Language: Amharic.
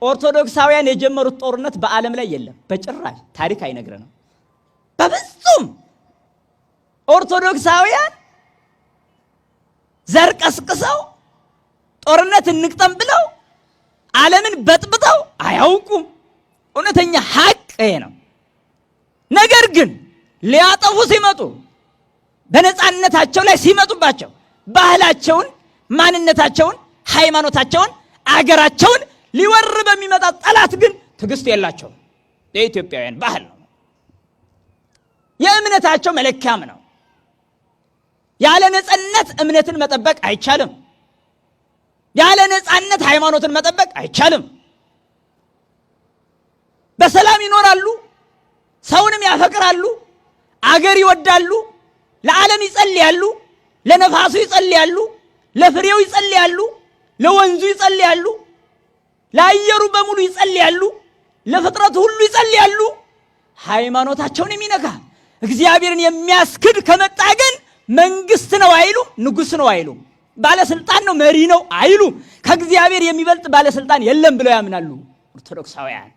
ኦርቶዶክሳውያን የጀመሩት ጦርነት በዓለም ላይ የለም በጭራሽ ታሪክ አይነግረንም በፍጹም ኦርቶዶክሳውያን ዘር ቀስቅሰው ጦርነት እንቅጠም ብለው ዓለምን በጥብጠው አያውቁም እውነተኛ ሐቅ ይሄ ነው ነገር ግን ሊያጠፉ ሲመጡ በነፃነታቸው ላይ ሲመጡባቸው ባህላቸውን ማንነታቸውን ሃይማኖታቸውን አገራቸውን ሊወር በሚመጣ ጠላት ግን ትግስት የላቸው የኢትዮጵያውያን ባህል ነው የእምነታቸው መለኪያም ነው ያለ ነፃነት እምነትን መጠበቅ አይቻልም ያለ ነፃነት ሃይማኖትን መጠበቅ አይቻልም በሰላም ይኖራሉ ሰውንም ያፈቅራሉ አገር ይወዳሉ ለዓለም ይጸልያሉ ለነፋሱ ይጸልያሉ ለፍሬው ይጸልያሉ ለወንዙ ይጸልያሉ ለአየሩ በሙሉ ይጸልያሉ ለፍጥረቱ ሁሉ ይጸልያሉ ሃይማኖታቸውን የሚነካ እግዚአብሔርን የሚያስክድ ከመጣ ግን መንግስት ነው አይሉ ንጉስ ነው አይሉ ባለስልጣን ነው መሪ ነው አይሉ ከእግዚአብሔር የሚበልጥ ባለስልጣን የለም ብለው ያምናሉ ኦርቶዶክሳውያን